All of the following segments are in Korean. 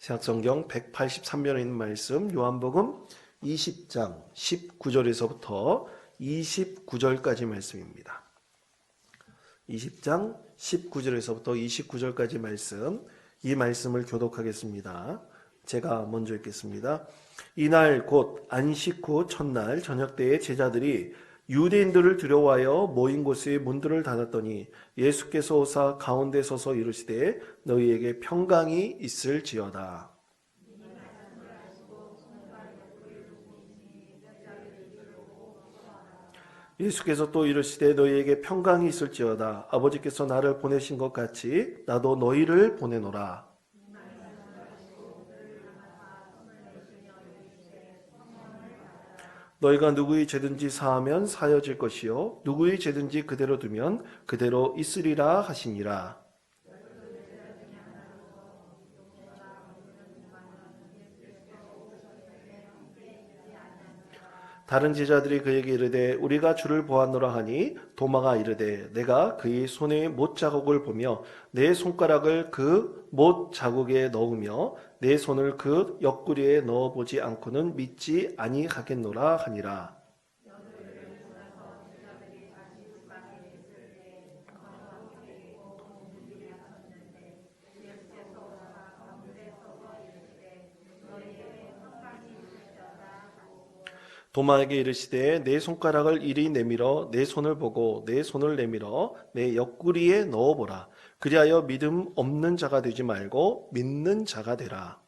신약성경 183면에 있는 말씀, 요한복음 20장 19절에서부터 29절까지 말씀입니다. 20장 19절에서부터 29절까지 말씀, 이 말씀을 교독하겠습니다. 제가 먼저 읽겠습니다. 이날 곧 안식 후 첫날 저녁 때에 제자들이 유대인들을 두려워하여 모인 곳의 문들을 닫았더니 예수께서 오사 가운데 서서 이르시되 너희에게 평강이 있을지어다. 예수께서 또 이르시되 너희에게 평강이 있을지어다. 아버지께서 나를 보내신 것 같이 나도 너희를 보내노라. 너희가 누구의 죄든지 사하면 사여질 것이요 누구의 죄든지 그대로 두면 그대로 있으리라 하시니라. 다른 제자들이 그에게 이르되 우리가 주를 보았노라 하니 도마가 이르되 내가 그의 손에 못 자국을 보며 내 손가락을 그 못 자국에 넣으며 내 손을 그 옆구리에 넣어보지 않고는 믿지 아니하겠노라 하니라. 도마에게 이르시되 내 손가락을 이리 내밀어 내 손을 보고 내 손을 내밀어 내 옆구리에 넣어보라. 그리하여 믿음 없는 자가 되지 말고 믿는 자가 되라.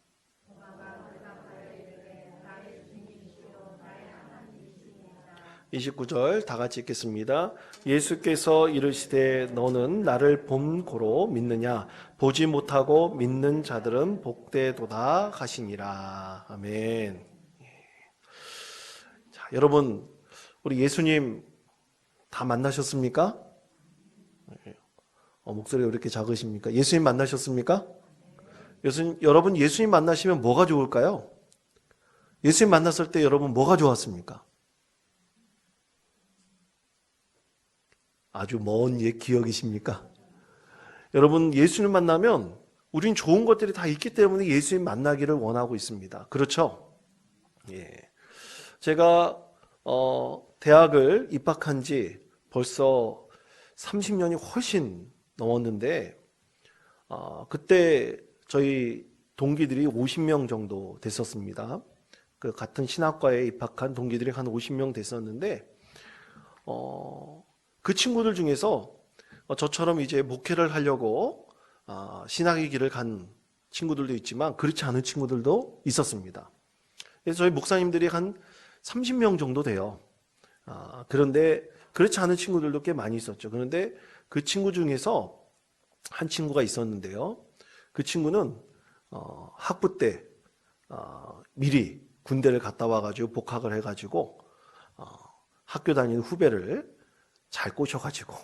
29절 다 같이 읽겠습니다. 예수께서 이르시되 너는 나를 본 고로 믿느냐? 보지 못하고 믿는 자들은 복되도다 하시니라. 아멘. 자, 여러분 우리 예수님 다 만나셨습니까? 목소리가 왜 이렇게 작으십니까? 예수님 만나셨습니까? 여러분 예수님 만나시면 뭐가 좋을까요? 예수님 만났을 때 여러분 뭐가 좋았습니까? 아주 먼 옛 기억이십니까? 여러분 예수님 만나면 우린 좋은 것들이 다 있기 때문에 예수님 만나기를 원하고 있습니다. 그렇죠? 예. 제가 대학을 입학한 지 벌써 30년이 훨씬 넘었는데 그때 저희 동기들이 50명 정도 됐었습니다. 그 같은 신학과에 입학한 동기들이 한 50명 됐었는데 그 친구들 중에서 저처럼 이제 목회를 하려고 신학의 길을 간 친구들도 있지만 그렇지 않은 친구들도 있었습니다. 그래서 저희 목사님들이 한 30명 정도 돼요. 그런데 그렇지 않은 친구들도 꽤 많이 있었죠. 그런데 그 친구 중에서 한 친구가 있었는데요. 그 친구는 학부 때 미리 군대를 갔다 와가지고 복학을 해가지고 학교 다니는 후배를 잘 꼬셔가지고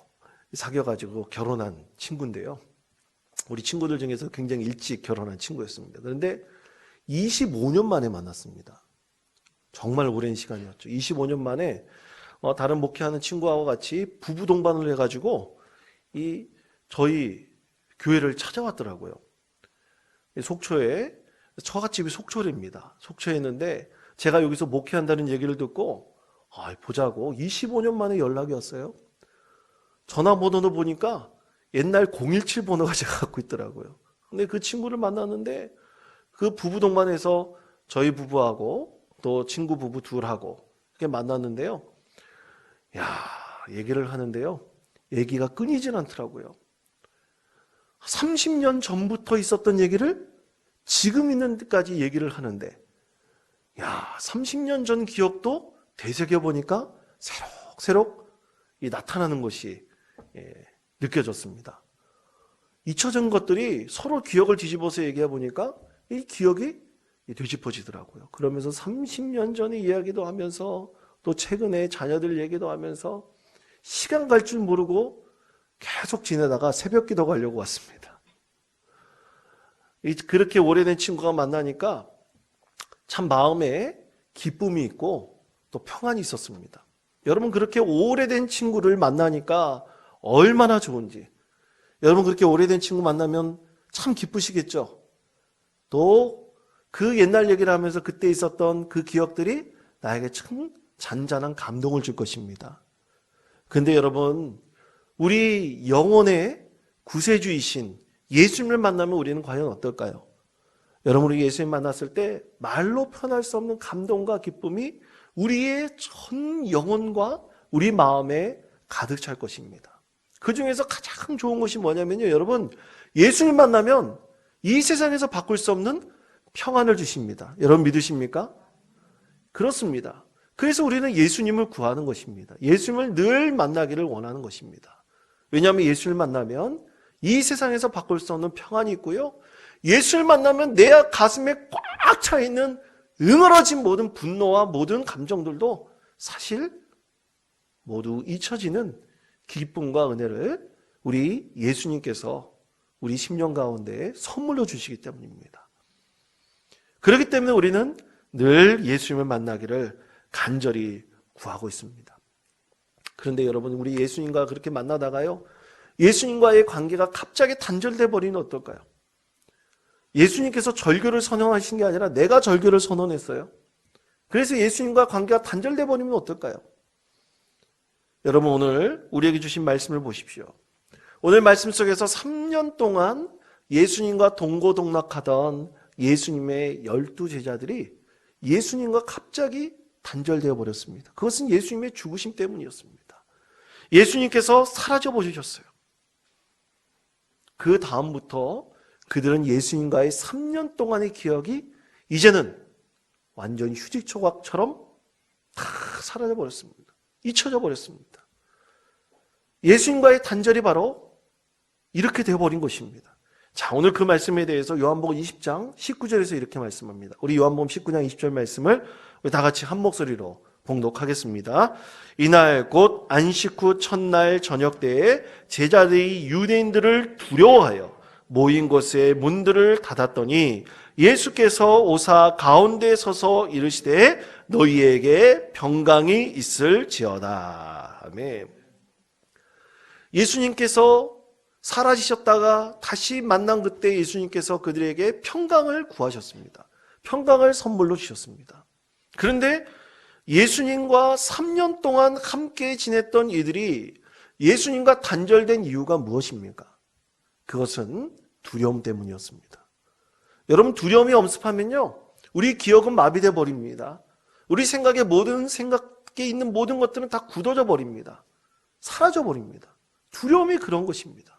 사귀어가지고 결혼한 친구인데요. 우리 친구들 중에서 굉장히 일찍 결혼한 친구였습니다. 그런데 25년 만에 만났습니다. 정말 오랜 시간이었죠. 25년 만에 다른 목회하는 친구하고 같이 부부 동반을 해가지고 저희 교회를 찾아왔더라고요. 속초에 처갓집이 속초입니다. 속초에 있는데 제가 여기서 목회한다는 얘기를 듣고 보자고 25년 만에 연락이 왔어요. 전화번호도 보니까 옛날 017 번호가 제가 갖고 있더라고요. 근데 그 친구를 만났는데 그 부부 동반해서 저희 부부하고 또 친구 부부 둘하고 이렇게 만났는데요. 얘기를 하는데요. 얘기가 끊이질 않더라고요. 30년 전부터 있었던 얘기를 지금 있는 데까지 얘기를 하는데 30년 전 기억도 되새겨보니까 새록새록 나타나는 것이 느껴졌습니다. 잊혀진 것들이 서로 기억을 뒤집어서 얘기해보니까 이 기억이 뒤집어지더라고요. 그러면서 30년 전의 이야기도 하면서 또 최근에 자녀들 얘기도 하면서 시간 갈 줄 모르고 계속 지내다가 새벽 기도 가려고 왔습니다. 그렇게 오래된 친구가 만나니까 참 마음에 기쁨이 있고 또 평안이 있었습니다. 여러분 그렇게 오래된 친구를 만나니까 얼마나 좋은지, 여러분 그렇게 오래된 친구 만나면 참 기쁘시겠죠? 또 그 옛날 얘기를 하면서 그때 있었던 그 기억들이 나에게 참 잔잔한 감동을 줄 것입니다. 근데 여러분, 우리 영혼의 구세주이신 예수님을 만나면 우리는 과연 어떨까요? 여러분, 우리 예수님 만났을 때 말로 표현할 수 없는 감동과 기쁨이 우리의 전 영혼과 우리 마음에 가득 찰 것입니다. 그 중에서 가장 좋은 것이 뭐냐면요, 여러분, 예수님 만나면 이 세상에서 바꿀 수 없는 평안을 주십니다. 여러분 믿으십니까? 그렇습니다. 그래서 우리는 예수님을 구하는 것입니다. 예수님을 늘 만나기를 원하는 것입니다. 왜냐하면 예수를 만나면 이 세상에서 바꿀 수 없는 평안이 있고요, 예수를 만나면 내 가슴에 꽉 차 있는 응어러진 모든 분노와 모든 감정들도 사실 모두 잊혀지는 기쁨과 은혜를 우리 예수님께서 우리 심령 가운데 선물로 주시기 때문입니다. 그렇기 때문에 우리는 늘 예수님을 만나기를 간절히 구하고 있습니다. 그런데 여러분, 우리 예수님과 그렇게 만나다가요, 예수님과의 관계가 갑자기 단절돼 버리면 어떨까요? 예수님께서 절교를 선언하신 게 아니라 내가 절교를 선언했어요. 그래서 예수님과 관계가 단절돼 버리면 어떨까요? 여러분, 오늘 우리에게 주신 말씀을 보십시오. 오늘 말씀 속에서 3년 동안 예수님과 동고동락하던 예수님의 12제자들이 예수님과 갑자기 단절되어 버렸습니다. 그것은 예수님의 죽으심 때문이었습니다. 예수님께서 사라져 버리셨어요. 그 다음부터 그들은 예수님과의 3년 동안의 기억이 이제는 완전히 휴지 조각처럼 다 사라져 버렸습니다. 잊혀져 버렸습니다. 예수님과의 단절이 바로 이렇게 되어버린 것입니다. 자, 오늘 그 말씀에 대해서 요한복음 20장 19절에서 이렇게 말씀합니다. 우리 요한복음 19장 20절 말씀을 우리 다 같이 한 목소리로 봉독하겠습니다. 이날 곧 안식 후 첫날 저녁 때에 제자들이 유대인들을 두려워하여 모인 곳의 문들을 닫았더니 예수께서 오사 가운데 서서 이르시되 너희에게 평강이 있을지어다. 아멘. 예수님께서 사라지셨다가 다시 만난 그때 예수님께서 그들에게 평강을 구하셨습니다. 평강을 선물로 주셨습니다. 그런데 예수님과 3년 동안 함께 지냈던 이들이 예수님과 단절된 이유가 무엇입니까? 그것은 두려움 때문이었습니다. 여러분, 두려움이 엄습하면요, 우리 기억은 마비돼 버립니다. 우리 생각에 생각에 있는 모든 것들은 다 굳어져 버립니다. 사라져 버립니다. 두려움이 그런 것입니다.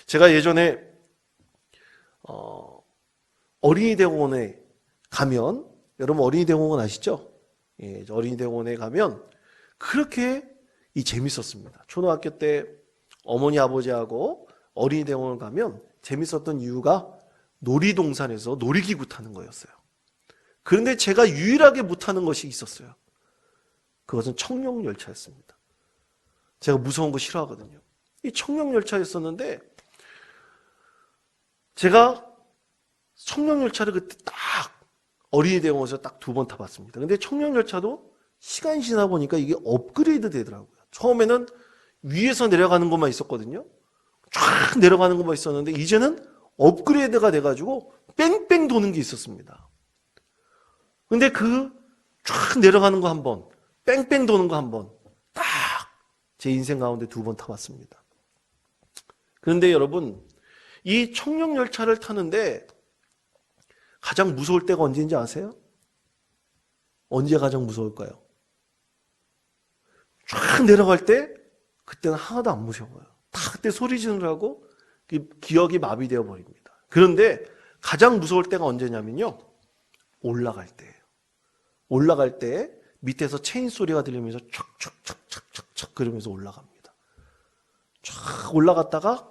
제가 예전에 어린이 대공원에 가면, 여러분 어린이 대공원 아시죠? 예, 어린이 대공원에 가면 그렇게 재밌었습니다. 초등학교 때 어머니 아버지하고 어린이 대공원 가면 재밌었던 이유가 놀이동산에서 놀이기구 타는 거였어요. 그런데 제가 유일하게 못하는 것이 있었어요. 그것은 청룡열차였습니다. 제가 무서운 거 싫어하거든요. 이 청룡열차였었는데 제가 청룡열차를 그때 딱 어린이 대공원에서 딱 2번 타봤습니다. 근데 청룡열차도 시간이 지나 보니까 이게 업그레이드 되더라고요. 처음에는 위에서 내려가는 것만 있었거든요. 쫙 내려가는 것만 있었는데 이제는 업그레이드가 돼가지고 뺑뺑 도는 게 있었습니다. 근데 그 쫙 내려가는 거 한 번, 뺑뺑 도는 거 한 번, 딱 제 인생 가운데 2번 타봤습니다. 그런데 여러분, 이 청룡열차를 타는데 가장 무서울 때가 언제인지 아세요? 언제 가장 무서울까요? 쫙 내려갈 때 그때는 하나도 안 무서워요. 다 그때 소리 지르라고 기억이 마비되어 버립니다. 그런데 가장 무서울 때가 언제냐면요, 올라갈 때예요. 올라갈 때 밑에서 체인 소리가 들리면서 촥촥촥촥촥 그러면서 올라갑니다. 쫙 올라갔다가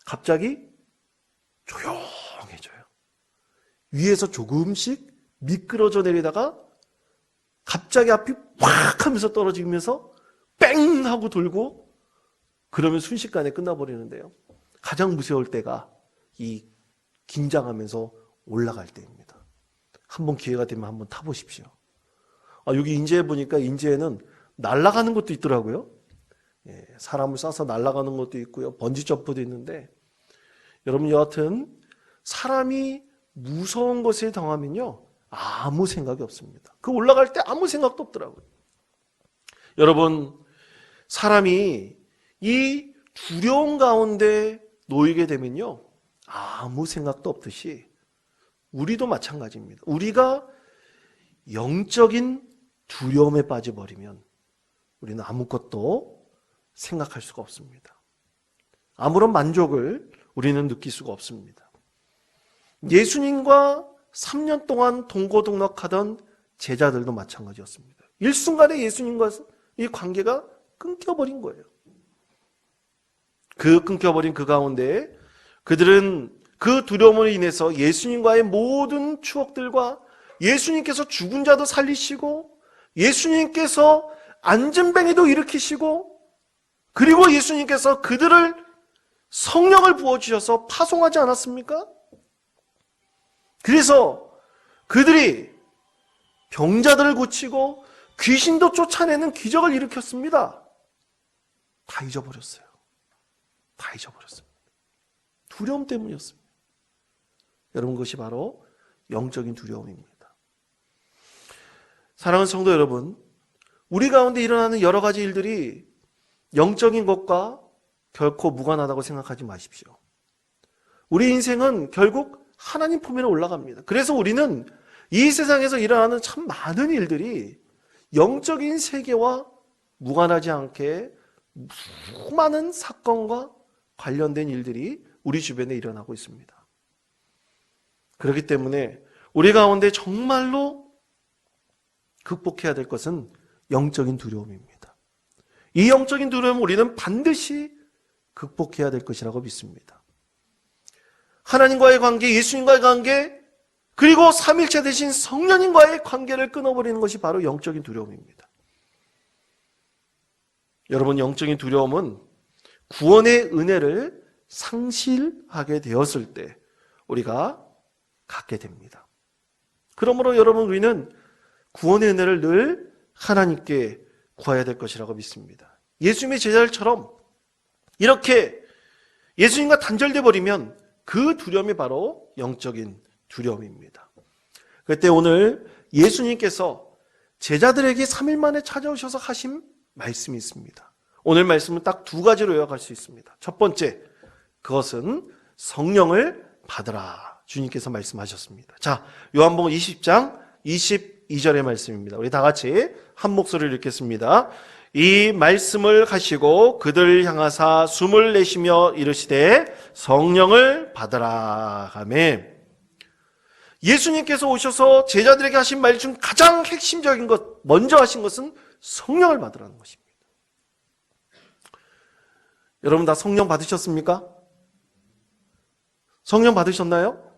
갑자기 조용해져요. 위에서 조금씩 미끄러져 내리다가 갑자기 앞이 확 하면서 떨어지면서 뺑 하고 돌고 그러면 순식간에 끝나버리는데요. 가장 무서울 때가 이 긴장하면서 올라갈 때입니다. 한번 기회가 되면 한번 타보십시오. 여기 인제에 보니까 인제에는 날아가는 것도 있더라고요. 예, 사람을 쏴서 날아가는 것도 있고요. 번지 점프도 있는데 여러분, 여하튼 사람이 무서운 것에 당하면요, 아무 생각이 없습니다. 그 올라갈 때 아무 생각도 없더라고요. 여러분, 사람이 이 두려움 가운데 놓이게 되면요, 아무 생각도 없듯이 우리도 마찬가지입니다. 우리가 영적인 두려움에 빠져버리면 우리는 아무것도 생각할 수가 없습니다. 아무런 만족을 우리는 느낄 수가 없습니다. 예수님과 3년 동안 동고동락하던 제자들도 마찬가지였습니다. 일순간에 예수님과 이 관계가 끊겨버린 거예요. 그 끊겨버린 그 가운데 그들은 그 두려움으로 인해서 예수님과의 모든 추억들과 예수님께서 죽은 자도 살리시고 예수님께서 안진뱅이도 일으키시고 그리고 예수님께서 그들을 성령을 부어주셔서 파송하지 않았습니까? 그래서 그들이 병자들을 고치고 귀신도 쫓아내는 기적을 일으켰습니다. 다 잊어버렸어요. 다 잊어버렸습니다. 두려움 때문이었습니다. 여러분, 그것이 바로 영적인 두려움입니다. 사랑하는 성도 여러분, 우리 가운데 일어나는 여러 가지 일들이 영적인 것과 결코 무관하다고 생각하지 마십시오. 우리 인생은 결국 하나님 품위로 올라갑니다. 그래서 우리는 이 세상에서 일어나는 참 많은 일들이 영적인 세계와 무관하지 않게 수많은 사건과 관련된 일들이 우리 주변에 일어나고 있습니다. 그렇기 때문에 우리 가운데 정말로 극복해야 될 것은 영적인 두려움입니다. 이 영적인 두려움을 우리는 반드시 극복해야 될 것이라고 믿습니다. 하나님과의 관계, 예수님과의 관계, 그리고 삼일체 되신 성령님과의 관계를 끊어버리는 것이 바로 영적인 두려움입니다. 여러분, 영적인 두려움은 구원의 은혜를 상실하게 되었을 때 우리가 갖게 됩니다. 그러므로 여러분, 우리는 구원의 은혜를 늘 하나님께 구해야 될 것이라고 믿습니다. 예수님의 제자들처럼 이렇게 예수님과 단절돼 버리면 그 두려움이 바로 영적인 두려움입니다. 그때 오늘 예수님께서 제자들에게 3일 만에 찾아오셔서 하신 말씀이 있습니다. 오늘 말씀은 딱 두 가지로 요약할 수 있습니다. 첫 번째, 그것은 성령을 받으라. 주님께서 말씀하셨습니다. 자, 요한복음 20장 22절의 말씀입니다. 우리 다 같이 한 목소리를 읽겠습니다. 이 말씀을 하시고 그들을 향하사 숨을 내쉬며 이르시되 성령을 받으라 하매, 예수님께서 오셔서 제자들에게 하신 말 중 가장 핵심적인 것, 먼저 하신 것은 성령을 받으라는 것입니다. 여러분 다 성령 받으셨습니까? 성령 받으셨나요?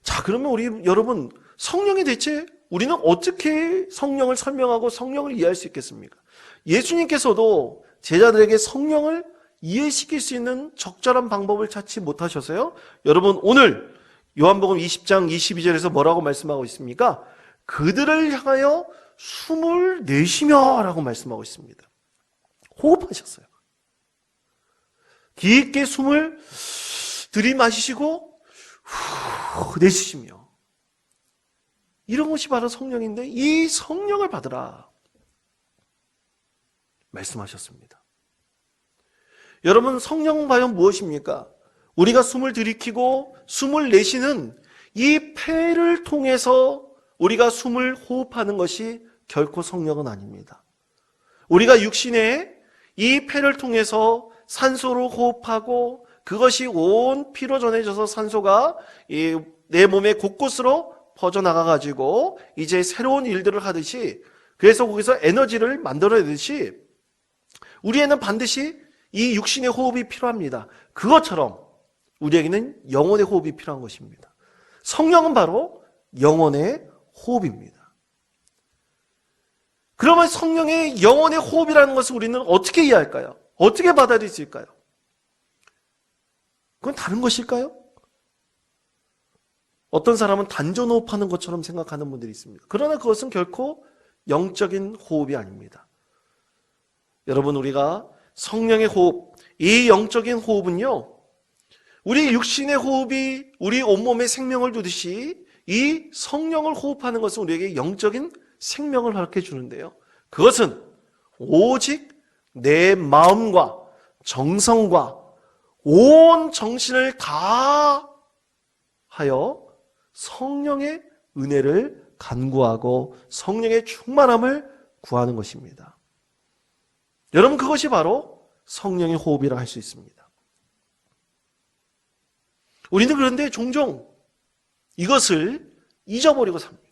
자, 그러면 여러분, 성령이 대체 우리는 어떻게 성령을 설명하고 성령을 이해할 수 있겠습니까? 예수님께서도 제자들에게 성령을 이해시킬 수 있는 적절한 방법을 찾지 못하셔서요, 여러분 오늘 요한복음 20장 22절에서 뭐라고 말씀하고 있습니까? 그들을 향하여 숨을 내쉬며 라고 말씀하고 있습니다. 호흡하셨어요. 깊게 숨을 들이마시시고 후 내쉬시며, 이런 것이 바로 성령인데 이 성령을 받으라 말씀하셨습니다. 여러분, 성령은 과연 무엇입니까? 우리가 숨을 들이키고 숨을 내쉬는 이 폐를 통해서 우리가 숨을 호흡하는 것이 결코 성령은 아닙니다. 우리가 육신에 이 폐를 통해서 산소로 호흡하고 그것이 온 피로 전해져서 산소가 내 몸의 곳곳으로 퍼져나가가지고 이제 새로운 일들을 하듯이, 그래서 거기서 에너지를 만들어내듯이 우리에는 반드시 이 육신의 호흡이 필요합니다. 그것처럼 우리에게는 영혼의 호흡이 필요한 것입니다. 성령은 바로 영혼의 호흡입니다. 그러면 성령의 영혼의 호흡이라는 것을 우리는 어떻게 이해할까요? 어떻게 받아들일 수 있을까요? 그건 다른 것일까요? 어떤 사람은 단전호흡하는 것처럼 생각하는 분들이 있습니다. 그러나 그것은 결코 영적인 호흡이 아닙니다. 여러분, 우리가 성령의 호흡, 이 영적인 호흡은요, 우리 육신의 호흡이 우리 온몸에 생명을 두듯이 이 성령을 호흡하는 것은 우리에게 영적인 생명을 허락해 주는데요. 그것은 오직 내 마음과 정성과 온 정신을 다하여 성령의 은혜를 간구하고 성령의 충만함을 구하는 것입니다. 여러분, 그것이 바로 성령의 호흡이라 할 수 있습니다. 우리는 그런데 종종 이것을 잊어버리고 삽니다.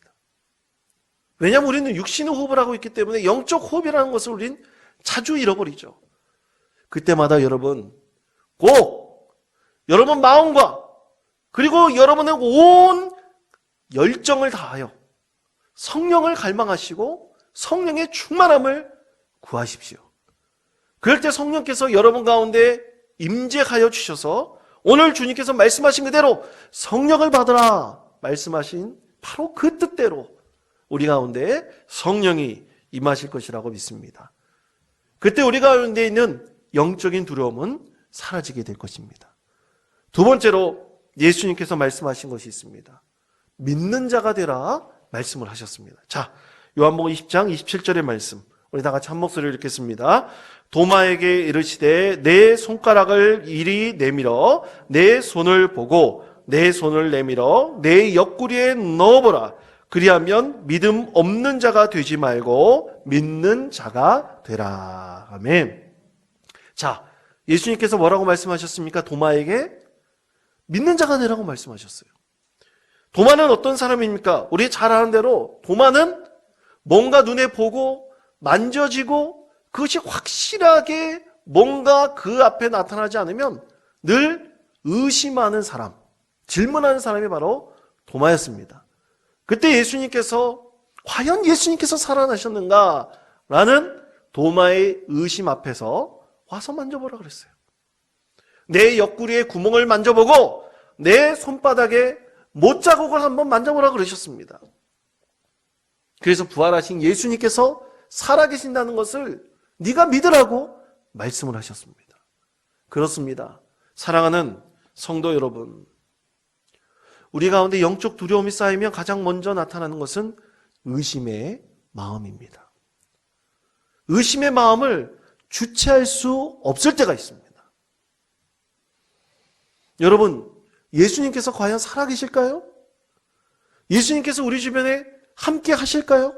왜냐하면 우리는 육신의 호흡을 하고 있기 때문에 영적 호흡이라는 것을 우리는 자주 잃어버리죠. 그때마다 여러분, 꼭 여러분 마음과 그리고 여러분의 온 열정을 다하여 성령을 갈망하시고 성령의 충만함을 구하십시오. 그럴 때 성령께서 여러분 가운데 임재하여 주셔서 오늘 주님께서 말씀하신 그대로 성령을 받으라 말씀하신 바로 그 뜻대로 우리 가운데 성령이 임하실 것이라고 믿습니다. 그때 우리 가운데 있는 영적인 두려움은 사라지게 될 것입니다. 두 번째로 예수님께서 말씀하신 것이 있습니다. 믿는 자가 되라 말씀을 하셨습니다. 자, 요한복음 20장 27절의 말씀, 우리 다 같이 한 목소리로 읽겠습니다. 도마에게 이르시되 내 손가락을 이리 내밀어 내 손을 보고 내 손을 내밀어 내 옆구리에 넣어보라. 그리하면 믿음 없는 자가 되지 말고 믿는 자가 되라. 아멘. 자, 예수님께서 뭐라고 말씀하셨습니까? 도마에게 믿는 자가 되라고 말씀하셨어요. 도마는 어떤 사람입니까? 우리 잘 아는 대로 도마는 뭔가 눈에 보고 만져지고 그것이 확실하게 뭔가 그 앞에 나타나지 않으면 늘 의심하는 사람, 질문하는 사람이 바로 도마였습니다. 그때 예수님께서 과연 예수님께서 살아나셨는가? 라는 도마의 의심 앞에서 와서 만져보라 그랬어요. 내 옆구리에 구멍을 만져보고 내 손바닥에 못자국을 한번 만져보라 그러셨습니다. 그래서 부활하신 예수님께서 살아계신다는 것을 네가 믿으라고 말씀을 하셨습니다. 그렇습니다. 사랑하는 성도 여러분, 우리 가운데 영적 두려움이 쌓이면 가장 먼저 나타나는 것은 의심의 마음입니다. 의심의 마음을 주체할 수 없을 때가 있습니다. 여러분, 예수님께서 과연 살아계실까요? 예수님께서 우리 주변에 함께 하실까요?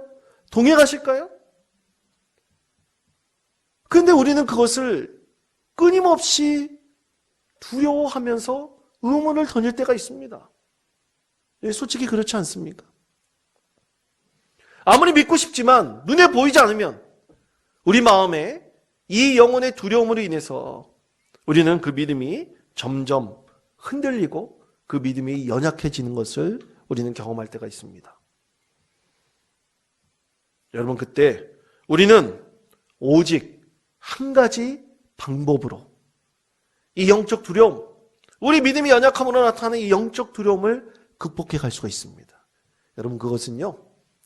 동행하실까요? 그런데 우리는 그것을 끊임없이 두려워하면서 의문을 던질 때가 있습니다. 솔직히 그렇지 않습니까? 아무리 믿고 싶지만 눈에 보이지 않으면 우리 마음에 이 영혼의 두려움으로 인해서 우리는 그 믿음이 점점 흔들리고 그 믿음이 연약해지는 것을 우리는 경험할 때가 있습니다. 여러분, 그때 우리는 오직 한 가지 방법으로 이 영적 두려움, 우리 믿음이 연약함으로 나타나는 이 영적 두려움을 극복해 갈 수가 있습니다. 여러분, 그것은요,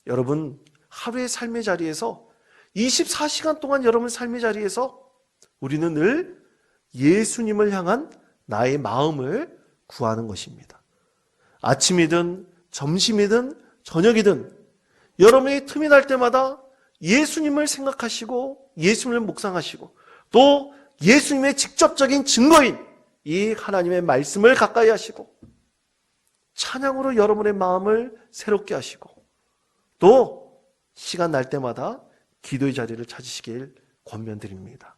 여러분 하루의 삶의 자리에서 24시간 동안 여러분 삶의 자리에서 우리는 늘 예수님을 향한 나의 마음을 구하는 것입니다. 아침이든 점심이든 저녁이든 여러분이 틈이 날 때마다 예수님을 생각하시고 예수님을 묵상하시고 또 예수님의 직접적인 증거인 이 하나님의 말씀을 가까이 하시고 찬양으로 여러분의 마음을 새롭게 하시고 또 시간 날 때마다 기도의 자리를 찾으시길 권면드립니다.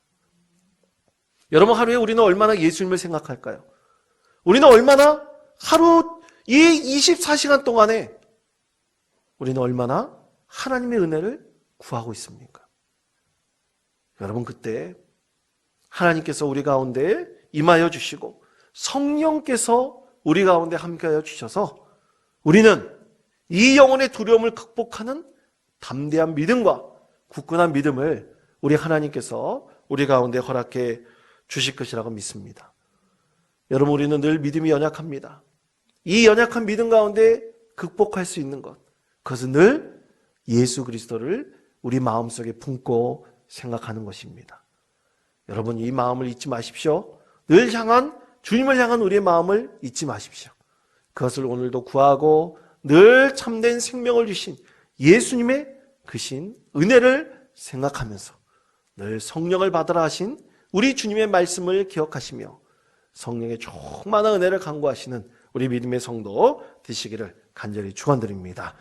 여러분, 하루에 우리는 얼마나 예수님을 생각할까요? 우리는 얼마나 하루 이 24시간 동안에 우리는 얼마나 하나님의 은혜를 구하고 있습니까? 여러분, 그때 하나님께서 우리 가운데 임하여 주시고 성령께서 우리 가운데 함께하여 주셔서 우리는 이 영혼의 두려움을 극복하는 담대한 믿음과 굳건한 믿음을 우리 하나님께서 우리 가운데 허락해 주실 것이라고 믿습니다. 여러분, 우리는 늘 믿음이 연약합니다. 이 연약한 믿음 가운데 극복할 수 있는 것, 그것은 늘 예수 그리스도를 우리 마음속에 품고 생각하는 것입니다. 여러분, 이 마음을 잊지 마십시오. 늘 향한 주님을 향한 우리의 마음을 잊지 마십시오. 그것을 오늘도 구하고 늘 참된 생명을 주신 예수님의 크신 은혜를 생각하면서 늘 성령을 받으라 하신 우리 주님의 말씀을 기억하시며 성령의 충만한 은혜를 간구하시는 우리 믿음의 성도 되시기를 간절히 축원드립니다.